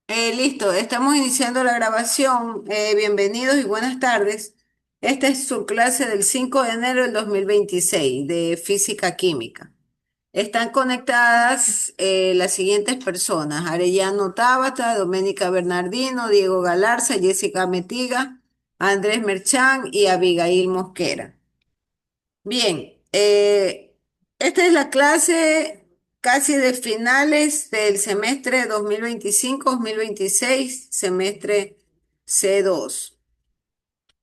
Listo, estamos iniciando la grabación. Bienvenidos y buenas tardes. Esta es su clase del 5 de enero del 2026 de Física Química. Están conectadas las siguientes personas: Arellano Tábata, Doménica Bernardino, Diego Galarza, Jessica Metiga, Andrés Merchán y Abigail Mosquera. Bien, esta es la clase casi de finales del semestre 2025-2026, semestre C2.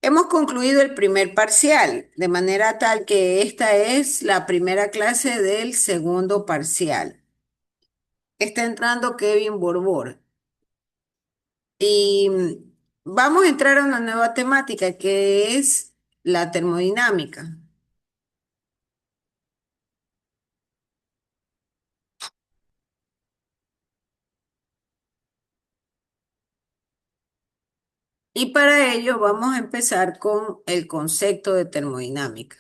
Hemos concluido el primer parcial, de manera tal que esta es la primera clase del segundo parcial. Está entrando Kevin Borbor y vamos a entrar a una nueva temática que es la termodinámica. Y para ello vamos a empezar con el concepto de termodinámica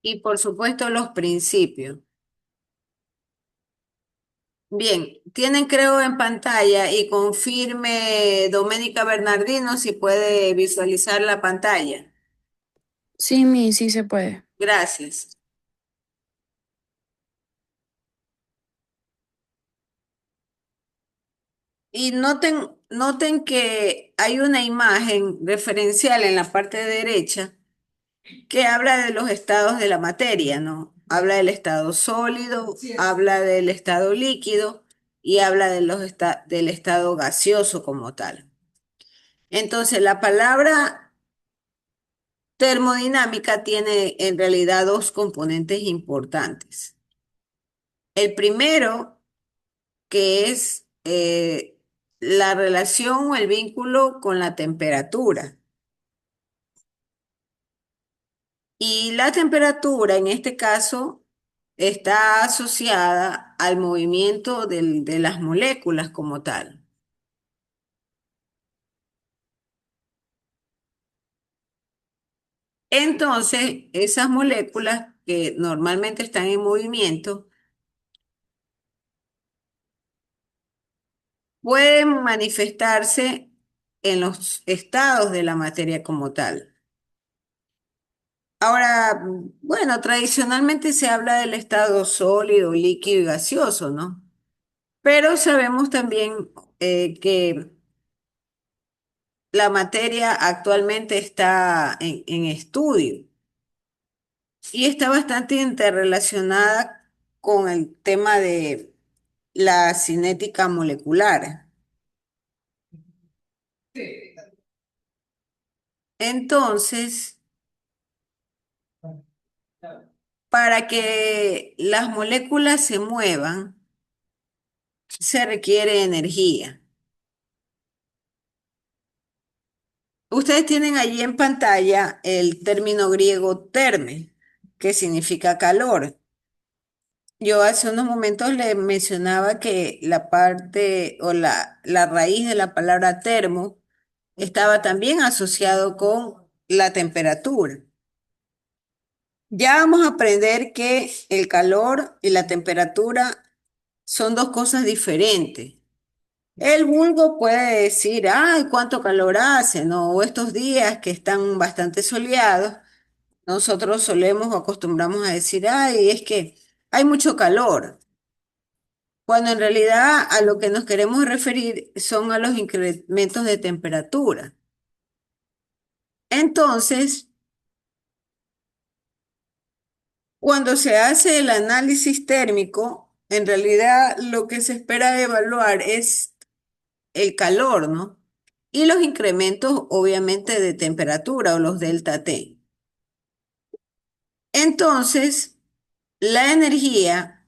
y por supuesto los principios. Bien, tienen creo en pantalla y confirme Doménica Bernardino si puede visualizar la pantalla. Sí, sí se puede. Gracias. Y noten que hay una imagen referencial en la parte derecha que habla de los estados de la materia, ¿no? Habla del estado sólido, habla del estado líquido y habla de del estado gaseoso como tal. Entonces, la palabra termodinámica tiene en realidad dos componentes importantes. El primero, que es la relación o el vínculo con la temperatura. Y la temperatura, en este caso, está asociada al movimiento de las moléculas como tal. Entonces, esas moléculas que normalmente están en movimiento pueden manifestarse en los estados de la materia como tal. Ahora, bueno, tradicionalmente se habla del estado sólido, líquido y gaseoso, ¿no? Pero sabemos también que la materia actualmente está en estudio y está bastante interrelacionada con el tema de la cinética molecular. Entonces, para que las moléculas se muevan, se requiere energía. Ustedes tienen allí en pantalla el término griego terme, que significa calor. Yo hace unos momentos le mencionaba que la parte o la raíz de la palabra termo estaba también asociado con la temperatura. Ya vamos a aprender que el calor y la temperatura son dos cosas diferentes. El vulgo puede decir, ay, cuánto calor hace, ¿no? O estos días que están bastante soleados, nosotros solemos o acostumbramos a decir, ay, es que hay mucho calor. Cuando en realidad a lo que nos queremos referir son a los incrementos de temperatura. Entonces, cuando se hace el análisis térmico, en realidad lo que se espera evaluar es el calor, ¿no? Y los incrementos, obviamente, de temperatura o los delta T. Entonces, la energía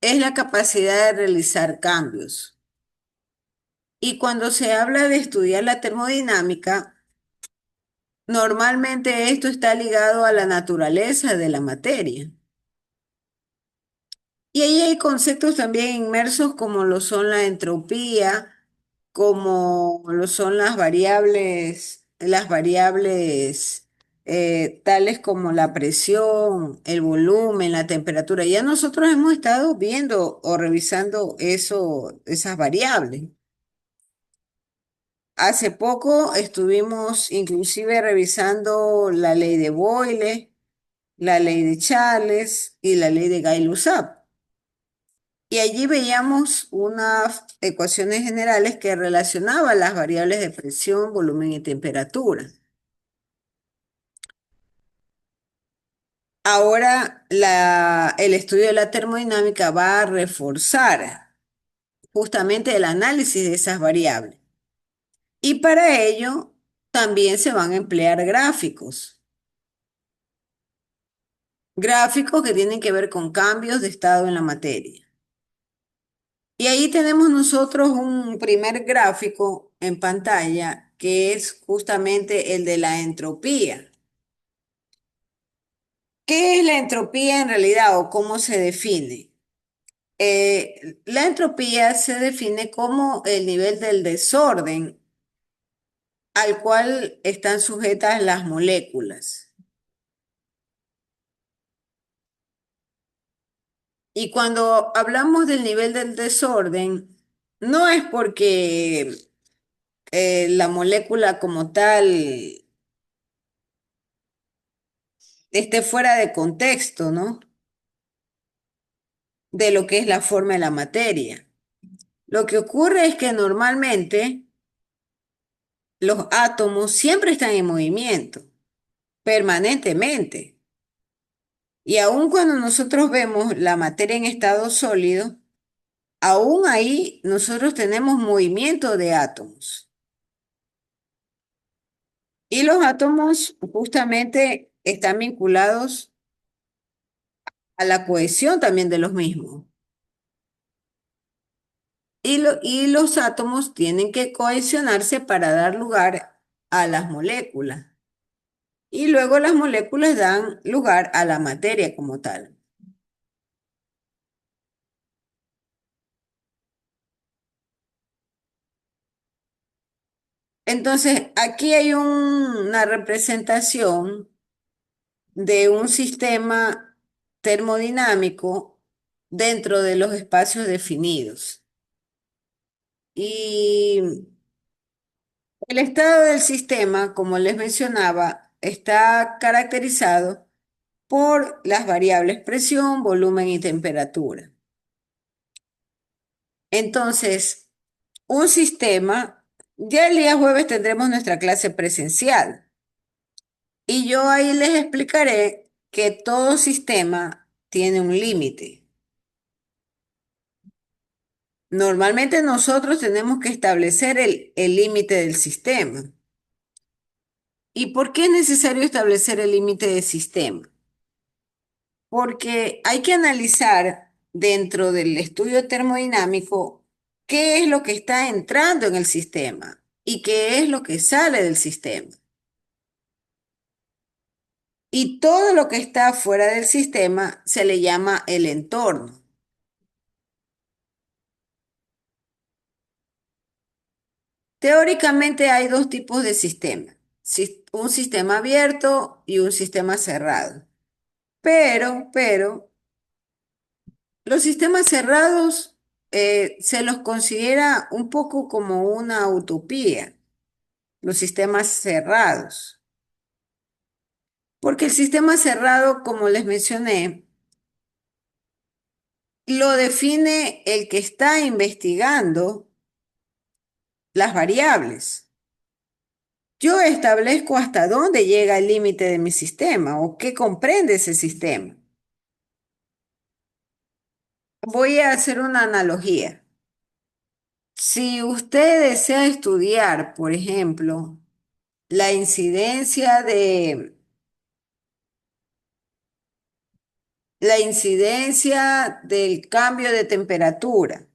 es la capacidad de realizar cambios. Y cuando se habla de estudiar la termodinámica, normalmente esto está ligado a la naturaleza de la materia. Y ahí hay conceptos también inmersos como lo son la entropía como lo son las variables tales como la presión, el volumen, la temperatura. Ya nosotros hemos estado viendo o revisando esas variables. Hace poco estuvimos inclusive revisando la ley de Boyle, la ley de Charles y la ley de Gay-Lussac. Y allí veíamos unas ecuaciones generales que relacionaban las variables de presión, volumen y temperatura. Ahora el estudio de la termodinámica va a reforzar justamente el análisis de esas variables. Y para ello también se van a emplear gráficos que tienen que ver con cambios de estado en la materia. Y ahí tenemos nosotros un primer gráfico en pantalla que es justamente el de la entropía. ¿Qué es la entropía en realidad o cómo se define? La entropía se define como el nivel del desorden al cual están sujetas las moléculas. Y cuando hablamos del nivel del desorden, no es porque la molécula como tal esté fuera de contexto, ¿no? De lo que es la forma de la materia. Lo que ocurre es que normalmente los átomos siempre están en movimiento, permanentemente. Y aun cuando nosotros vemos la materia en estado sólido, aún ahí nosotros tenemos movimiento de átomos. Y los átomos justamente están vinculados a la cohesión también de los mismos. Y los átomos tienen que cohesionarse para dar lugar a las moléculas. Y luego las moléculas dan lugar a la materia como tal. Entonces, aquí hay una representación de un sistema termodinámico dentro de los espacios definidos. Y el estado del sistema, como les mencionaba, está caracterizado por las variables presión, volumen y temperatura. Entonces, un sistema, ya el día jueves tendremos nuestra clase presencial y yo ahí les explicaré que todo sistema tiene un límite. Normalmente nosotros tenemos que establecer el límite del sistema. ¿Y por qué es necesario establecer el límite del sistema? Porque hay que analizar dentro del estudio termodinámico qué es lo que está entrando en el sistema y qué es lo que sale del sistema. Y todo lo que está fuera del sistema se le llama el entorno. Teóricamente hay dos tipos de sistemas, un sistema abierto y un sistema cerrado. Pero los sistemas cerrados se los considera un poco como una utopía, los sistemas cerrados. Porque el sistema cerrado, como les mencioné, lo define el que está investigando las variables. Yo establezco hasta dónde llega el límite de mi sistema o qué comprende ese sistema. Voy a hacer una analogía. Si usted desea estudiar, por ejemplo, la incidencia del cambio de temperatura,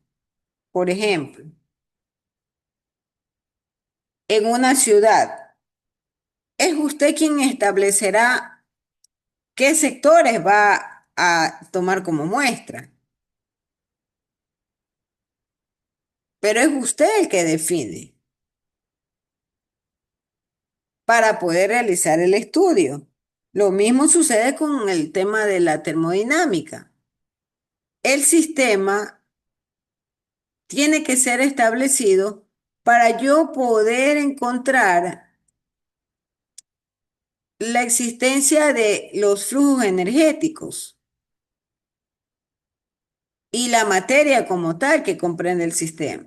por ejemplo, en una ciudad, es usted quien establecerá qué sectores va a tomar como muestra. pero es usted el que define para poder realizar el estudio. Lo mismo sucede con el tema de la termodinámica. El sistema tiene que ser establecido para yo poder encontrar la existencia de los flujos energéticos y la materia como tal que comprende el sistema.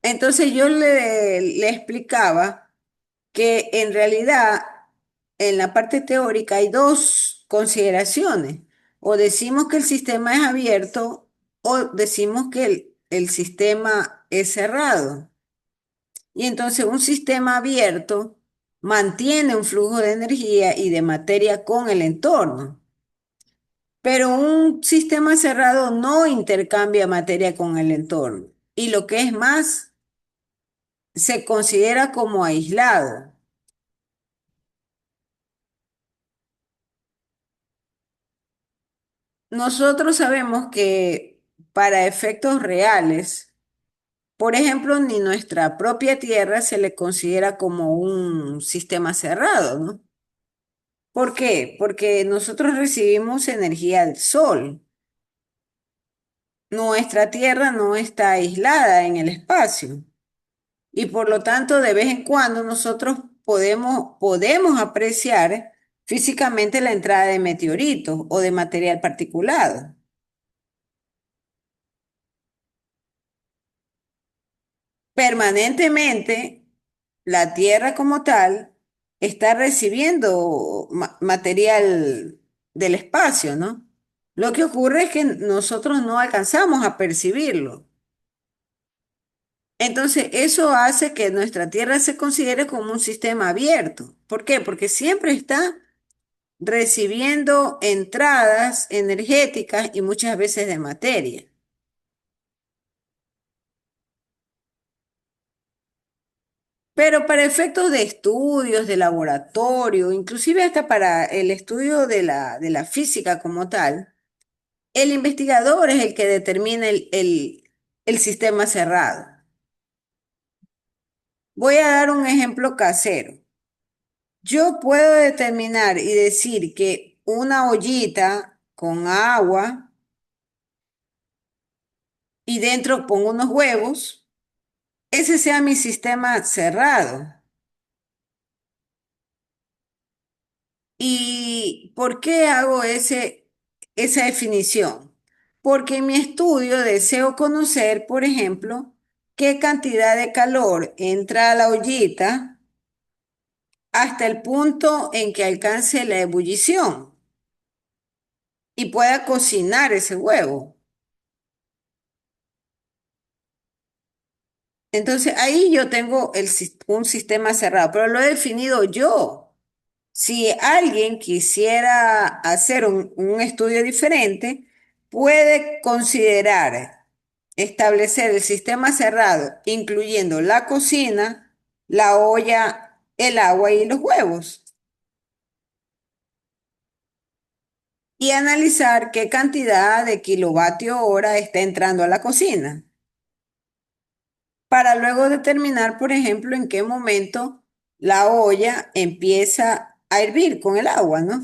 Entonces yo le explicaba que en realidad en la parte teórica hay dos consideraciones. O decimos que el sistema es abierto o decimos que el sistema es cerrado. Y entonces un sistema abierto mantiene un flujo de energía y de materia con el entorno. Pero un sistema cerrado no intercambia materia con el entorno. Y lo que es más, se considera como aislado. Nosotros sabemos que para efectos reales, por ejemplo, ni nuestra propia Tierra se le considera como un sistema cerrado, ¿no? ¿Por qué? Porque nosotros recibimos energía del Sol. Nuestra Tierra no está aislada en el espacio y por lo tanto de vez en cuando nosotros podemos apreciar físicamente la entrada de meteoritos o de material particulado. Permanentemente, la Tierra como tal está recibiendo material del espacio, ¿no? Lo que ocurre es que nosotros no alcanzamos a percibirlo. Entonces, eso hace que nuestra Tierra se considere como un sistema abierto. ¿Por qué? Porque siempre está recibiendo entradas energéticas y muchas veces de materia. Pero para efectos de estudios, de laboratorio, inclusive hasta para el estudio de la física como tal, el investigador es el que determina el sistema cerrado. Voy a dar un ejemplo casero. Yo puedo determinar y decir que una ollita con agua y dentro pongo unos huevos, ese sea mi sistema cerrado. ¿Y por qué hago esa definición? Porque en mi estudio deseo conocer, por ejemplo, qué cantidad de calor entra a la ollita hasta el punto en que alcance la ebullición y pueda cocinar ese huevo. Entonces ahí yo tengo un sistema cerrado, pero lo he definido yo. Si alguien quisiera hacer un estudio diferente, puede considerar establecer el sistema cerrado, incluyendo la cocina, la olla, el agua y los huevos, y analizar qué cantidad de kilovatio hora está entrando a la cocina, para luego determinar, por ejemplo, en qué momento la olla empieza a hervir con el agua, ¿no?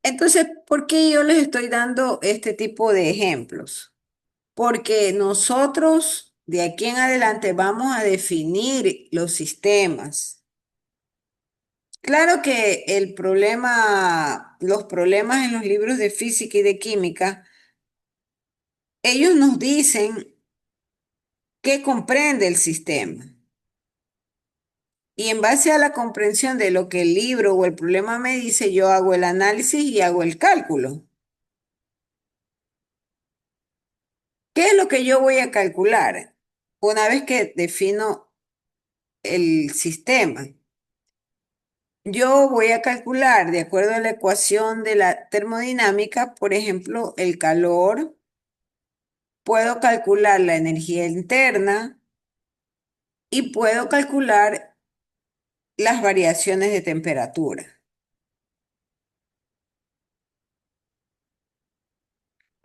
Entonces, ¿por qué yo les estoy dando este tipo de ejemplos? Porque nosotros de aquí en adelante vamos a definir los sistemas. Claro que los problemas en los libros de física y de química, ellos nos dicen qué comprende el sistema. Y en base a la comprensión de lo que el libro o el problema me dice, yo hago el análisis y hago el cálculo. ¿Qué es lo que yo voy a calcular? Una vez que defino el sistema. Yo voy a calcular, de acuerdo a la ecuación de la termodinámica, por ejemplo, el calor, puedo calcular la energía interna y puedo calcular las variaciones de temperatura.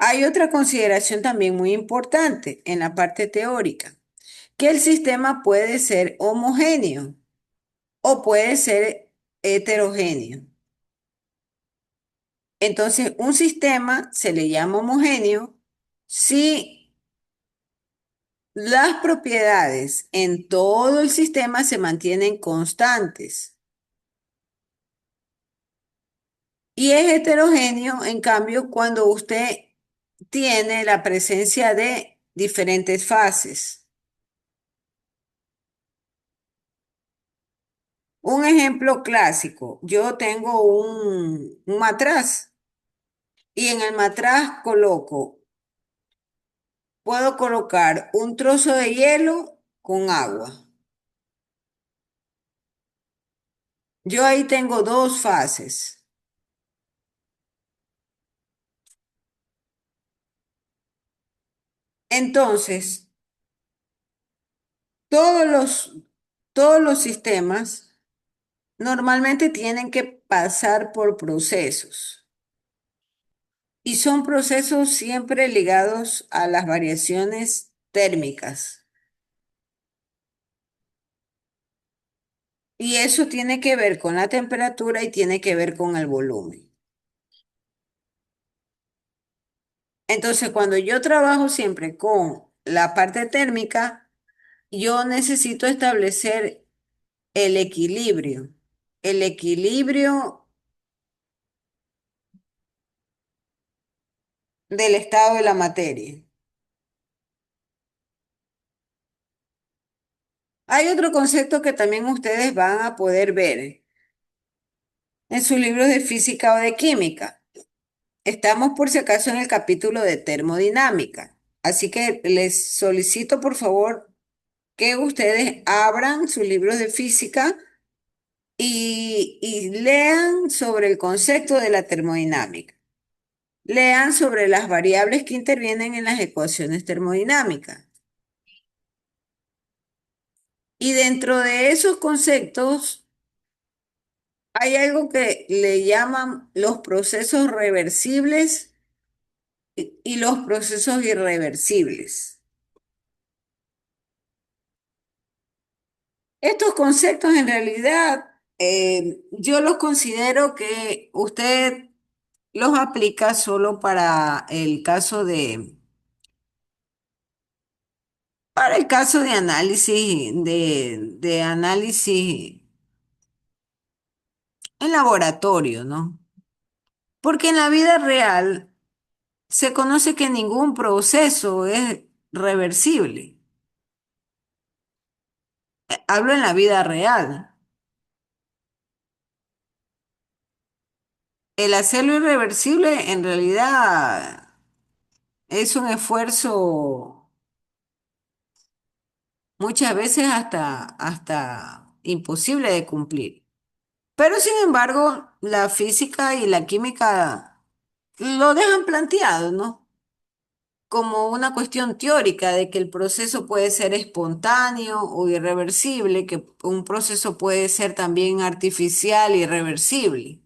Hay otra consideración también muy importante en la parte teórica, que el sistema puede ser homogéneo o puede ser heterogéneo. Entonces, un sistema se le llama homogéneo si las propiedades en todo el sistema se mantienen constantes. Y es heterogéneo, en cambio, cuando usted tiene la presencia de diferentes fases. Un ejemplo clásico, yo tengo un matraz y en el matraz puedo colocar un trozo de hielo con agua. Yo ahí tengo dos fases. Entonces, todos los, todos los sistemas normalmente tienen que pasar por procesos y son procesos siempre ligados a las variaciones térmicas. Y eso tiene que ver con la temperatura y tiene que ver con el volumen. Entonces, cuando yo trabajo siempre con la parte térmica, yo necesito establecer el equilibrio del estado de la materia. Hay otro concepto que también ustedes van a poder ver en sus libros de física o de química. Estamos por si acaso en el capítulo de termodinámica. Así que les solicito por favor que ustedes abran sus libros de física y lean sobre el concepto de la termodinámica. Lean sobre las variables que intervienen en las ecuaciones termodinámicas. Y dentro de esos conceptos hay algo que le llaman los procesos reversibles y los procesos irreversibles. Estos conceptos en realidad yo los considero que usted los aplica solo para el caso para el caso de análisis, de análisis en laboratorio, ¿no? Porque en la vida real se conoce que ningún proceso es reversible. Hablo en la vida real. El hacerlo irreversible en realidad es un esfuerzo muchas veces hasta imposible de cumplir. Pero sin embargo, la física y la química lo dejan planteado, ¿no? Como una cuestión teórica de que el proceso puede ser espontáneo o irreversible, que un proceso puede ser también artificial y irreversible.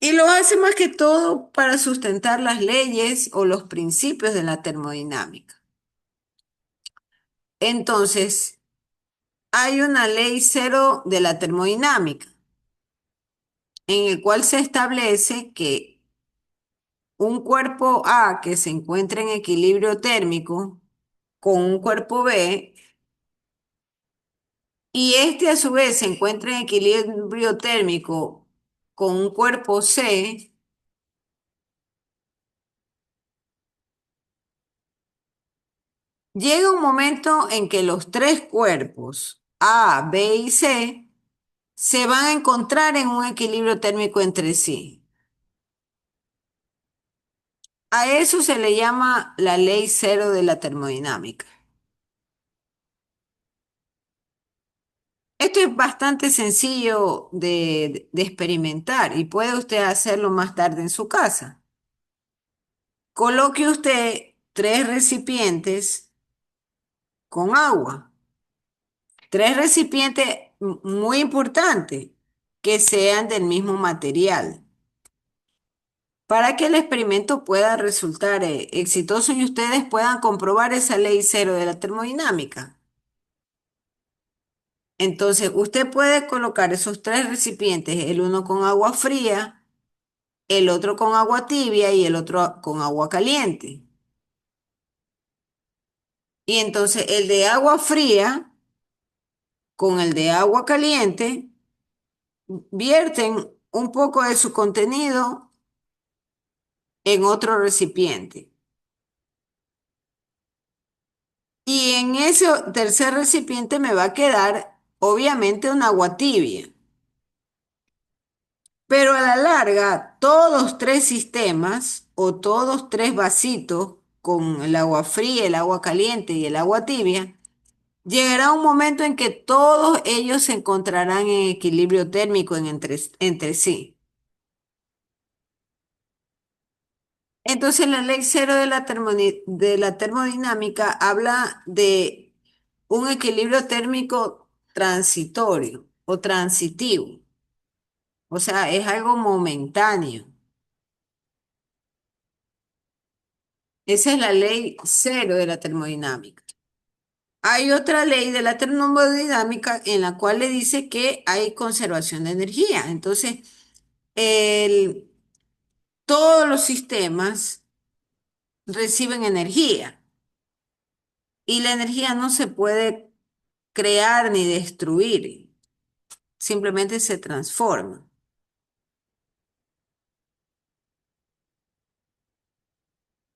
Y lo hace más que todo para sustentar las leyes o los principios de la termodinámica. Entonces, hay una ley cero de la termodinámica, en el cual se establece que un cuerpo A que se encuentra en equilibrio térmico con un cuerpo B y este a su vez se encuentra en equilibrio térmico con un cuerpo C, llega un momento en que los tres cuerpos A, B y C se van a encontrar en un equilibrio térmico entre sí. A eso se le llama la ley cero de la termodinámica. Esto es bastante sencillo de experimentar y puede usted hacerlo más tarde en su casa. Coloque usted tres recipientes con agua, tres recipientes muy importantes que sean del mismo material. para que el experimento pueda resultar exitoso y ustedes puedan comprobar esa ley cero de la termodinámica. Entonces, usted puede colocar esos tres recipientes, el uno con agua fría, el otro con agua tibia y el otro con agua caliente. Y entonces el de agua fría con el de agua caliente vierten un poco de su contenido en otro recipiente. Y en ese tercer recipiente me va a quedar, obviamente, un agua tibia. Pero a la larga, todos tres sistemas o todos tres vasitos con el agua fría, el agua caliente y el agua tibia, llegará un momento en que todos ellos se encontrarán en equilibrio térmico entre sí. Entonces, la ley cero de de la termodinámica habla de un equilibrio térmico transitorio o transitivo. O sea, es algo momentáneo. Esa es la ley cero de la termodinámica. Hay otra ley de la termodinámica en la cual le dice que hay conservación de energía. Entonces, el- todos los sistemas reciben energía y la energía no se puede crear ni destruir, simplemente se transforma.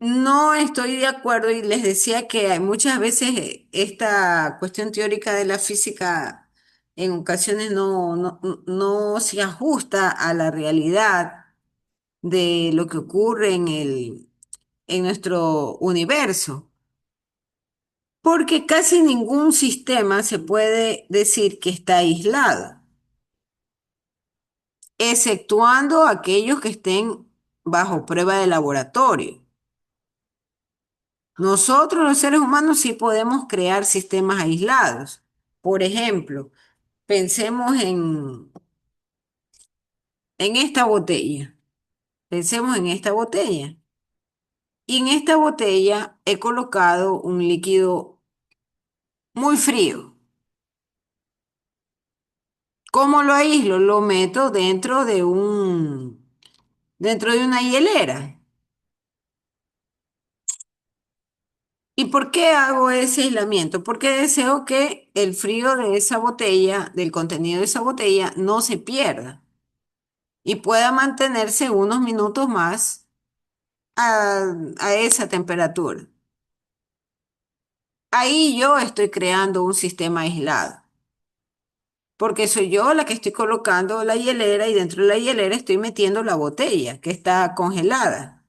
No estoy de acuerdo y les decía que hay muchas veces esta cuestión teórica de la física en ocasiones no se ajusta a la realidad de lo que ocurre en nuestro universo, porque casi ningún sistema se puede decir que está aislado, exceptuando aquellos que estén bajo prueba de laboratorio. Nosotros los seres humanos sí podemos crear sistemas aislados. Por ejemplo, pensemos en esta botella. Pensemos en esta botella. Y en esta botella he colocado un líquido muy frío. ¿Cómo lo aíslo? Lo meto dentro de una hielera. ¿Y por qué hago ese aislamiento? Porque deseo que el frío de esa botella, del contenido de esa botella, no se pierda y pueda mantenerse unos minutos más a esa temperatura. Ahí yo estoy creando un sistema aislado, porque soy yo la que estoy colocando la hielera y dentro de la hielera estoy metiendo la botella que está congelada.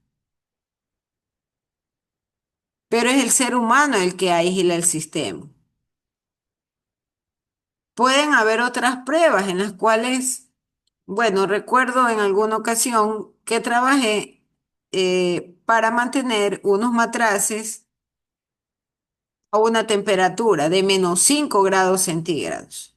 Pero es el ser humano el que aísla el sistema. Pueden haber otras pruebas en las cuales, bueno, recuerdo en alguna ocasión que trabajé para mantener unos matraces a una temperatura de -5 grados centígrados.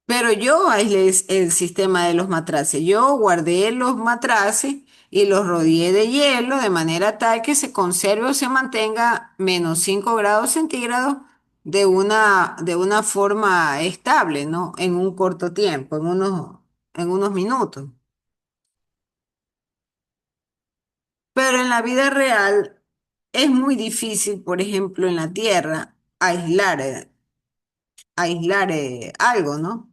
Pero yo aislé el sistema de los matraces. Yo guardé los matraces y los rodeé de hielo de manera tal que se conserve o se mantenga -5 grados centígrados de una forma estable, ¿no? En un corto tiempo, en unos minutos. Pero en la vida real es muy difícil, por ejemplo, en la Tierra, aislar algo, ¿no?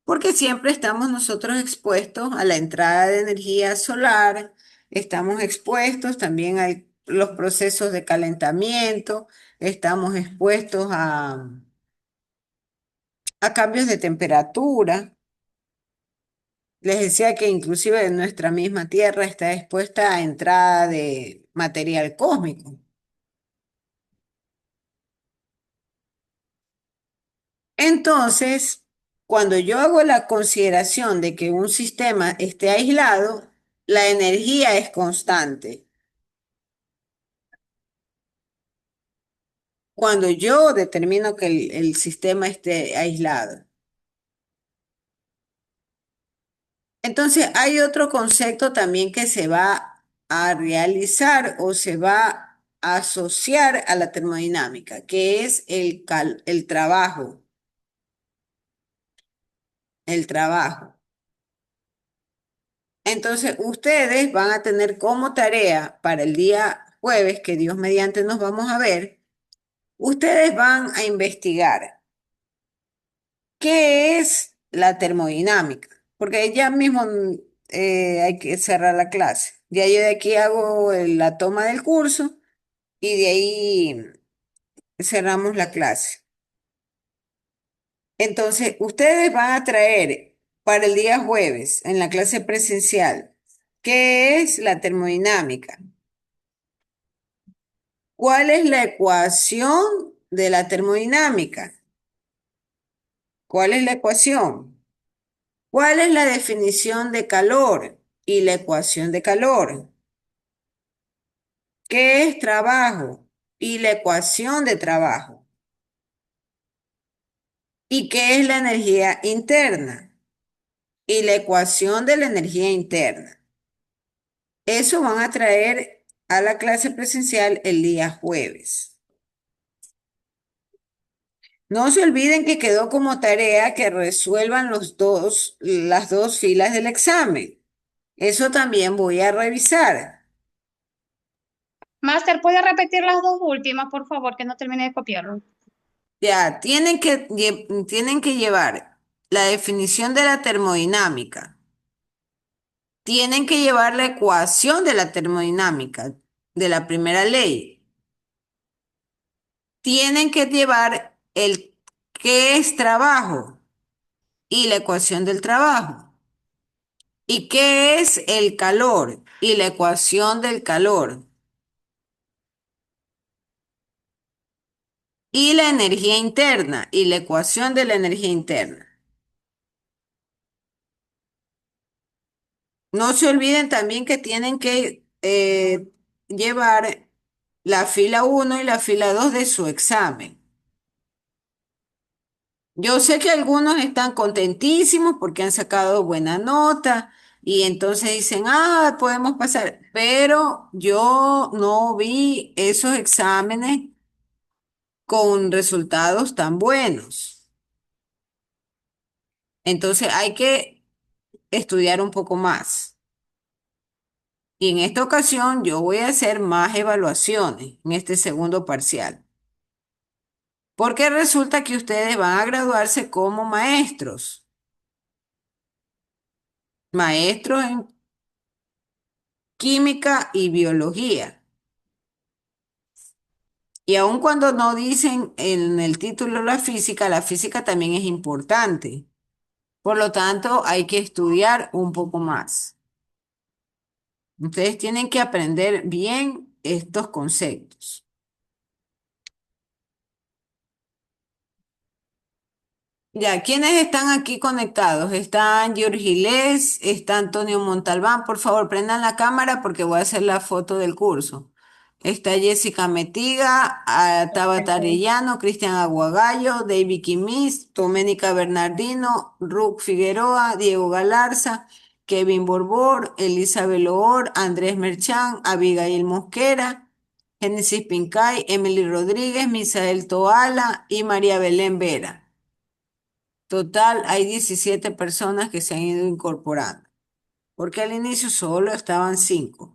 Porque siempre estamos nosotros expuestos a la entrada de energía solar, estamos expuestos también a los procesos de calentamiento, estamos expuestos a cambios de temperatura. Les decía que inclusive nuestra misma Tierra está expuesta a entrada de material cósmico. Entonces, cuando yo hago la consideración de que un sistema esté aislado, la energía es constante. Cuando yo determino que el sistema esté aislado. Entonces, hay otro concepto también que se va a realizar o se va a asociar a la termodinámica, que es el trabajo, el trabajo. Entonces, ustedes van a tener como tarea para el día jueves, que Dios mediante nos vamos a ver, ustedes van a investigar qué es la termodinámica, porque ya mismo hay que cerrar la clase. Ya yo de aquí hago la toma del curso y de ahí cerramos la clase. Entonces, ustedes van a traer para el día jueves en la clase presencial qué es la termodinámica, cuál es la ecuación de la termodinámica, cuál es la ecuación, cuál es la definición de calor y la ecuación de calor, qué es trabajo y la ecuación de trabajo, y qué es la energía interna y la ecuación de la energía interna. Eso van a traer a la clase presencial el día jueves. No se olviden que quedó como tarea que resuelvan las dos filas del examen. Eso también voy a revisar. Master, ¿puede repetir las dos últimas, por favor, que no termine de copiarlo? Ya, tienen que llevar la definición de la termodinámica. Tienen que llevar la ecuación de la termodinámica de la primera ley. Tienen que llevar el qué es trabajo y la ecuación del trabajo. ¿Y qué es el calor y la ecuación del calor? Y la energía interna y la ecuación de la energía interna. No se olviden también que tienen que llevar la fila uno y la fila 2 de su examen. Yo sé que algunos están contentísimos porque han sacado buena nota y entonces dicen, ah, podemos pasar, pero yo no vi esos exámenes con resultados tan buenos. Entonces hay que estudiar un poco más. Y en esta ocasión yo voy a hacer más evaluaciones en este segundo parcial, porque resulta que ustedes van a graduarse como maestros, maestros en química y biología. Y aun cuando no dicen en el título la física también es importante. Por lo tanto, hay que estudiar un poco más. Ustedes tienen que aprender bien estos conceptos. Ya, ¿quiénes están aquí conectados? Está George Gilés, está Antonio Montalbán. Por favor, prendan la cámara porque voy a hacer la foto del curso. Está Jessica Metiga, Tabata Arellano, Cristian Aguagallo, David Quimis, Doménica Bernardino, Ruth Figueroa, Diego Galarza, Kevin Borbor, Elizabeth Loor, Andrés Merchán, Abigail Mosquera, Génesis Pincay, Emily Rodríguez, Misael Toala y María Belén Vera. Total, hay 17 personas que se han ido incorporando, porque al inicio solo estaban 5.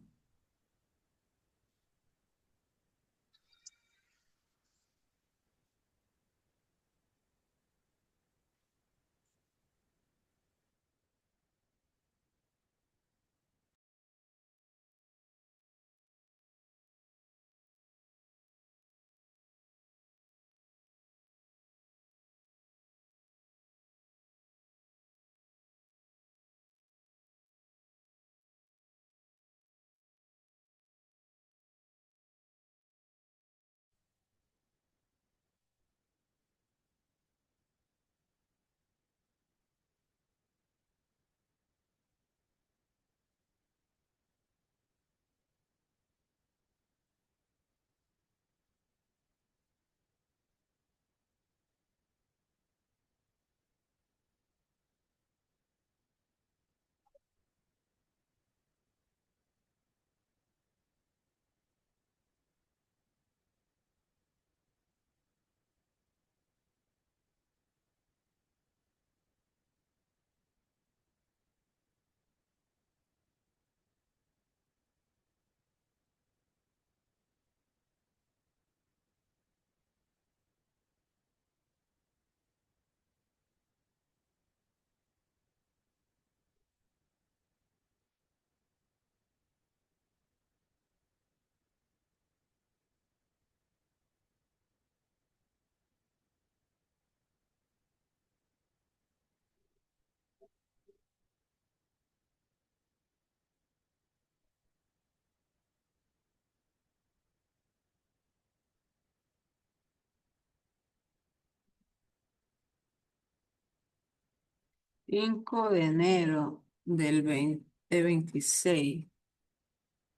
5 de enero del 2026.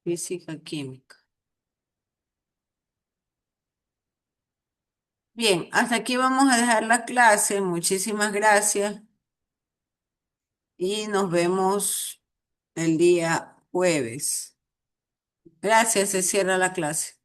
Física química. Bien, hasta aquí vamos a dejar la clase. Muchísimas gracias y nos vemos el día jueves. Gracias, se cierra la clase.